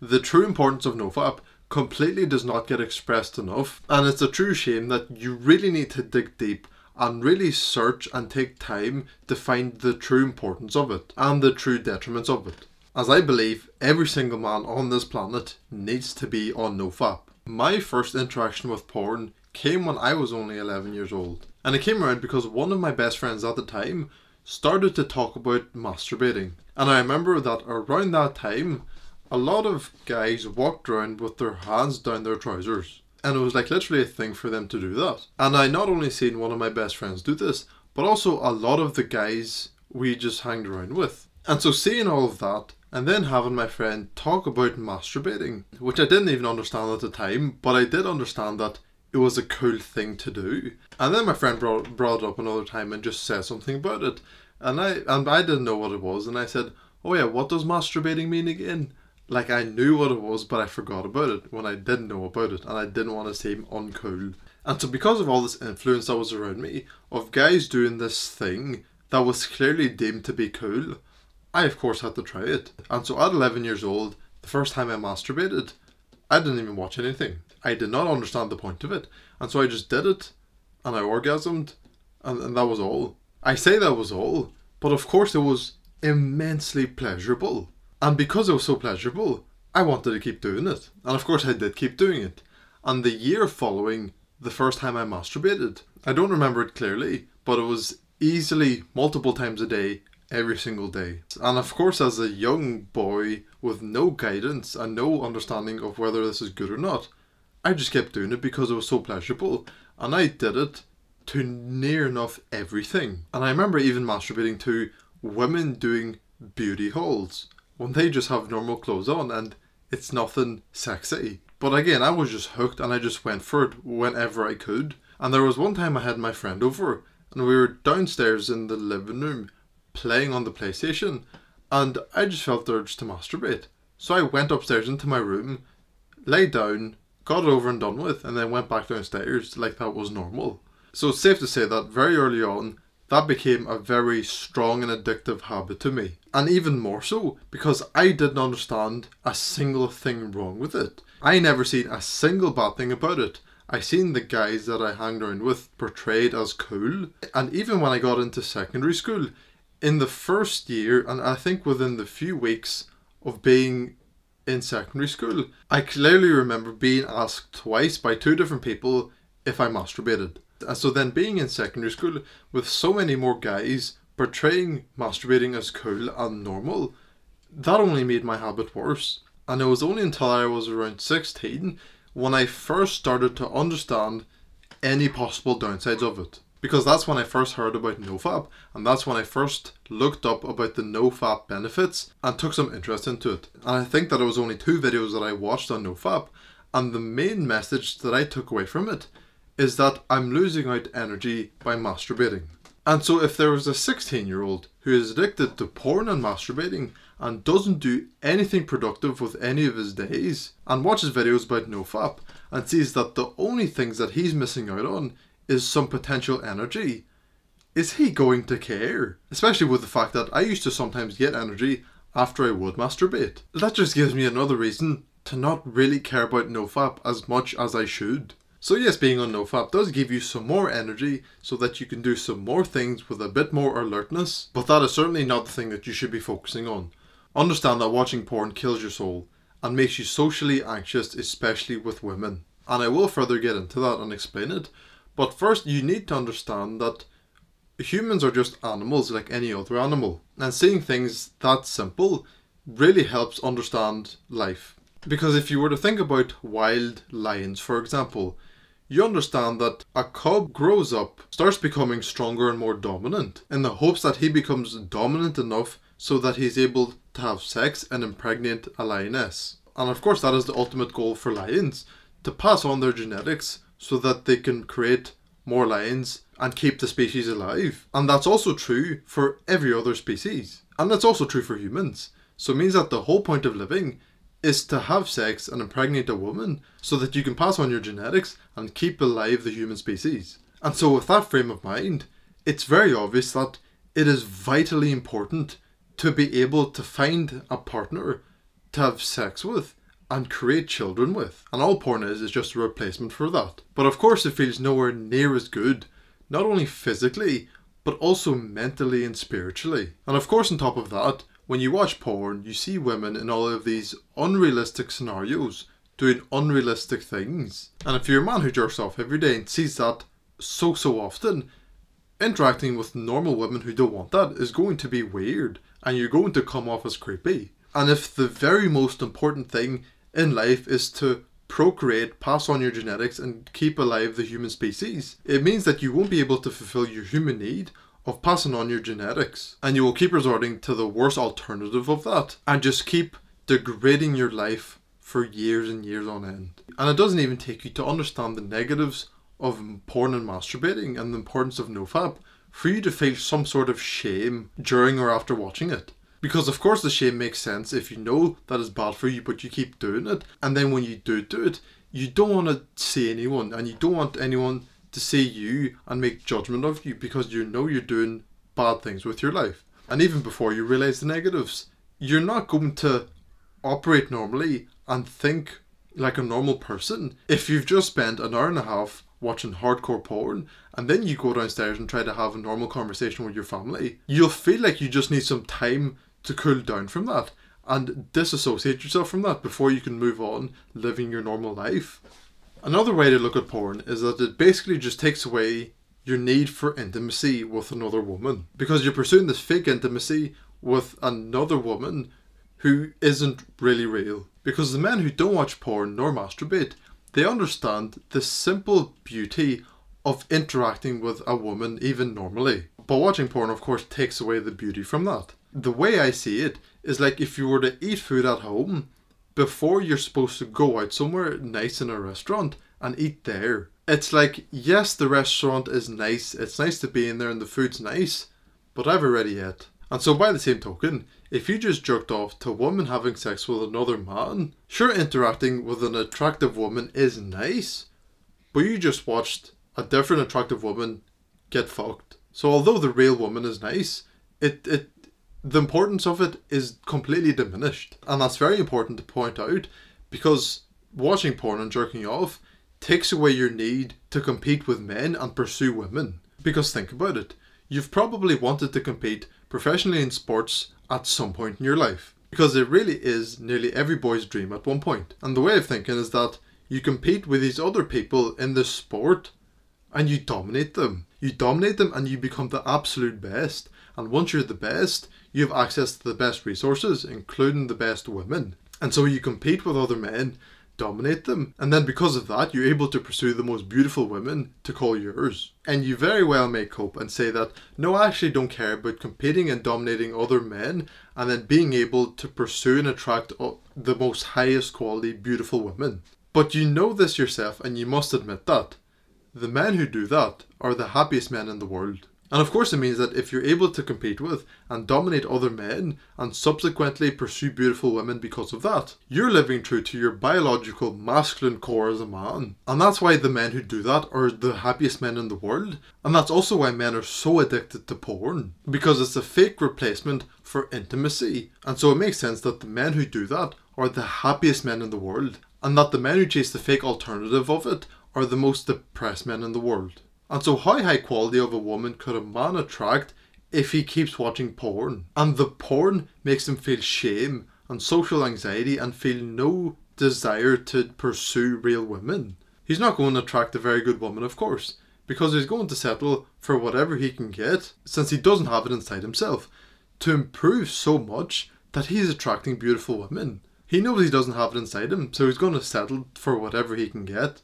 The true importance of NoFap completely does not get expressed enough, and it's a true shame that you really need to dig deep and really search and take time to find the true importance of it and the true detriments of it. As I believe every single man on this planet needs to be on NoFap. My first interaction with porn came when I was only 11 years old, and it came around because one of my best friends at the time started to talk about masturbating. And I remember that around that time a lot of guys walked around with their hands down their trousers, and it was like literally a thing for them to do that. And I not only seen one of my best friends do this, but also a lot of the guys we just hanged around with. And so seeing all of that, and then having my friend talk about masturbating, which I didn't even understand at the time, but I did understand that it was a cool thing to do. And then my friend brought it up another time and just said something about it, and I didn't know what it was, and I said, oh yeah, what does masturbating mean again? Like, I knew what it was, but I forgot about it when I didn't know about it, and I didn't want to seem uncool. And so because of all this influence that was around me, of guys doing this thing that was clearly deemed to be cool, I of course had to try it. And so at 11 years old, the first time I masturbated, I didn't even watch anything. I did not understand the point of it, and so I just did it, and I orgasmed, and that was all. I say that was all, but of course it was immensely pleasurable. And because it was so pleasurable, I wanted to keep doing it. And of course I did keep doing it. And the year following the first time I masturbated, I don't remember it clearly, but it was easily multiple times a day, every single day. And of course, as a young boy with no guidance and no understanding of whether this is good or not, I just kept doing it because it was so pleasurable. And I did it to near enough everything. And I remember even masturbating to women doing beauty hauls, when they just have normal clothes on and it's nothing sexy. But again, I was just hooked and I just went for it whenever I could. And there was one time I had my friend over and we were downstairs in the living room playing on the PlayStation, and I just felt the urge to masturbate. So I went upstairs into my room, lay down, got it over and done with, and then went back downstairs like that was normal. So it's safe to say that very early on, that became a very strong and addictive habit to me. And even more so because I didn't understand a single thing wrong with it. I never seen a single bad thing about it. I seen the guys that I hanged around with portrayed as cool. And even when I got into secondary school, in the first year, and I think within the few weeks of being in secondary school, I clearly remember being asked twice by two different people if I masturbated. And so then being in secondary school with so many more guys portraying masturbating as cool and normal, that only made my habit worse. And it was only until I was around 16 when I first started to understand any possible downsides of it. Because that's when I first heard about NoFap, and that's when I first looked up about the NoFap benefits and took some interest into it. And I think that it was only 2 videos that I watched on NoFap, and the main message that I took away from it is that I'm losing out energy by masturbating. And so if there was a 16-year-old who is addicted to porn and masturbating and doesn't do anything productive with any of his days, and watches videos about NoFap and sees that the only things that he's missing out on is some potential energy, is he going to care? Especially with the fact that I used to sometimes get energy after I would masturbate. That just gives me another reason to not really care about NoFap as much as I should. So yes, being on NoFap does give you some more energy so that you can do some more things with a bit more alertness, but that is certainly not the thing that you should be focusing on. Understand that watching porn kills your soul and makes you socially anxious, especially with women. And I will further get into that and explain it, but first you need to understand that humans are just animals like any other animal, and seeing things that simple really helps understand life. Because if you were to think about wild lions, for example, you understand that a cub grows up, starts becoming stronger and more dominant, in the hopes that he becomes dominant enough so that he's able to have sex and impregnate a lioness. And of course that is the ultimate goal for lions, to pass on their genetics so that they can create more lions and keep the species alive. And that's also true for every other species. And that's also true for humans. So it means that the whole point of living is to have sex and impregnate a woman so that you can pass on your genetics and keep alive the human species. And so with that frame of mind, it's very obvious that it is vitally important to be able to find a partner to have sex with and create children with. And all porn is just a replacement for that. But of course it feels nowhere near as good, not only physically, but also mentally and spiritually. And of course on top of that, when you watch porn, you see women in all of these unrealistic scenarios doing unrealistic things. And if you're a man who jerks off every day and sees that so often, interacting with normal women who don't want that is going to be weird, and you're going to come off as creepy. And if the very most important thing in life is to procreate, pass on your genetics, and keep alive the human species, it means that you won't be able to fulfill your human need of passing on your genetics. And you will keep resorting to the worst alternative of that, and just keep degrading your life for years and years on end. And it doesn't even take you to understand the negatives of porn and masturbating and the importance of NoFap for you to feel some sort of shame during or after watching it. Because of course the shame makes sense if you know that it's bad for you, but you keep doing it. And then when you do it, you don't want to see anyone, and you don't want anyone to see you and make judgment of you, because you know you're doing bad things with your life. And even before you realize the negatives, you're not going to operate normally and think like a normal person if you've just spent an hour and a half watching hardcore porn, and then you go downstairs and try to have a normal conversation with your family. You'll feel like you just need some time to cool down from that and disassociate yourself from that before you can move on living your normal life. Another way to look at porn is that it basically just takes away your need for intimacy with another woman, because you're pursuing this fake intimacy with another woman who isn't really real. Because the men who don't watch porn nor masturbate, they understand the simple beauty of interacting with a woman even normally. But watching porn of course takes away the beauty from that. The way I see it is like if you were to eat food at home before you're supposed to go out somewhere nice in a restaurant and eat there. It's like, yes, the restaurant is nice, it's nice to be in there and the food's nice, but I've already ate. And so by the same token, if you just jerked off to a woman having sex with another man, sure, interacting with an attractive woman is nice, but you just watched a different attractive woman get fucked. So although the real woman is nice, the importance of it is completely diminished. And that's very important to point out, because watching porn and jerking off takes away your need to compete with men and pursue women. Because think about it, you've probably wanted to compete professionally in sports at some point in your life, because it really is nearly every boy's dream at one point. And the way of thinking is that you compete with these other people in this sport and you dominate them. You dominate them and you become the absolute best. And once you're the best, you have access to the best resources, including the best women. And so you compete with other men, dominate them, and then because of that you're able to pursue the most beautiful women to call yours. And you very well may cope and say that, no, I actually don't care about competing and dominating other men and then being able to pursue and attract the most highest quality beautiful women. But you know this yourself, and you must admit that the men who do that are the happiest men in the world. And of course it means that if you're able to compete with and dominate other men and subsequently pursue beautiful women because of that, you're living true to your biological masculine core as a man. And that's why the men who do that are the happiest men in the world. And that's also why men are so addicted to porn, because it's a fake replacement for intimacy. And so it makes sense that the men who do that are the happiest men in the world, and that the men who chase the fake alternative of it are the most depressed men in the world. And so how high quality of a woman could a man attract if he keeps watching porn? And the porn makes him feel shame and social anxiety and feel no desire to pursue real women. He's not going to attract a very good woman, of course, because he's going to settle for whatever he can get, since he doesn't have it inside himself to improve so much that he's attracting beautiful women. He knows he doesn't have it inside him, so he's going to settle for whatever he can get.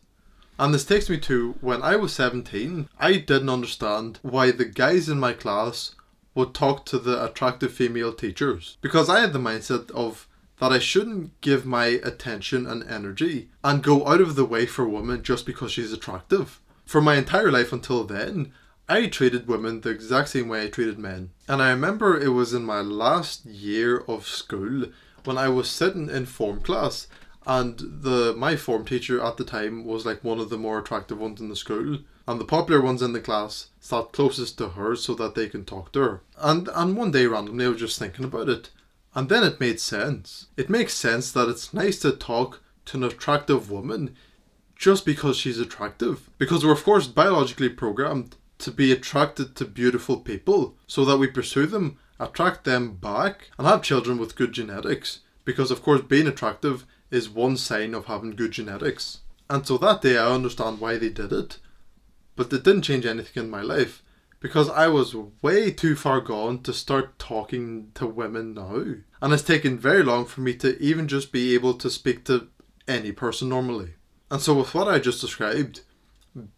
And this takes me to when I was 17, I didn't understand why the guys in my class would talk to the attractive female teachers. Because I had the mindset of that I shouldn't give my attention and energy and go out of the way for a woman just because she's attractive. For my entire life until then, I treated women the exact same way I treated men. And I remember it was in my last year of school when I was sitting in form class, and my form teacher at the time was like one of the more attractive ones in the school, and the popular ones in the class sat closest to her so that they can talk to her. And one day randomly I was just thinking about it, And then it made sense. It makes sense that it's nice to talk to an attractive woman just because she's attractive. Because we're of course biologically programmed to be attracted to beautiful people so that we pursue them, attract them back, and have children with good genetics. Because of course being attractive is one sign of having good genetics. And so that day I understand why they did it. But it didn't change anything in my life. Because I was way too far gone to start talking to women now. And it's taken very long for me to even just be able to speak to any person normally. And so with what I just described,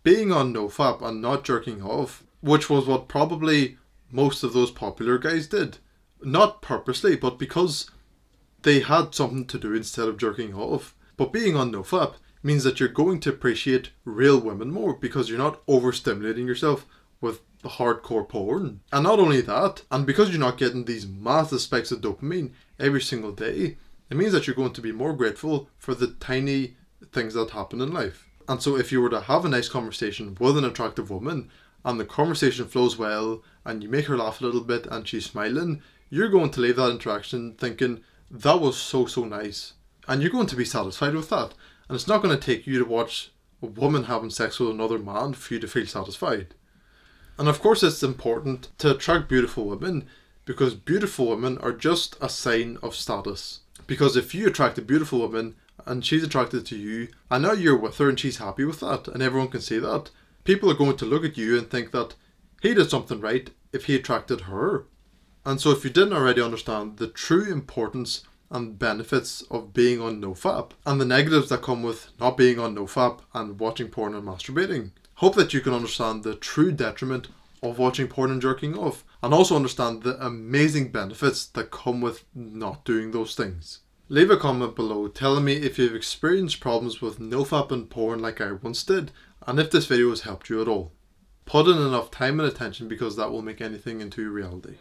being on NoFap and not jerking off, which was what probably most of those popular guys did, not purposely, but because they had something to do instead of jerking off. But being on NoFap means that you're going to appreciate real women more because you're not overstimulating yourself with the hardcore porn. And not only that, and because you're not getting these massive spikes of dopamine every single day, it means that you're going to be more grateful for the tiny things that happen in life. And so if you were to have a nice conversation with an attractive woman and the conversation flows well and you make her laugh a little bit and she's smiling, you're going to leave that interaction thinking, that was so nice. And you're going to be satisfied with that. And it's not going to take you to watch a woman having sex with another man for you to feel satisfied. And of course it's important to attract beautiful women because beautiful women are just a sign of status. Because if you attract a beautiful woman and she's attracted to you and now you're with her and she's happy with that and everyone can see that, people are going to look at you and think that he did something right if he attracted her. And so if you didn't already understand the true importance and benefits of being on NoFap and the negatives that come with not being on NoFap and watching porn and masturbating, hope that you can understand the true detriment of watching porn and jerking off and also understand the amazing benefits that come with not doing those things. Leave a comment below telling me if you've experienced problems with NoFap and porn like I once did and if this video has helped you at all. Put in enough time and attention because that will make anything into reality.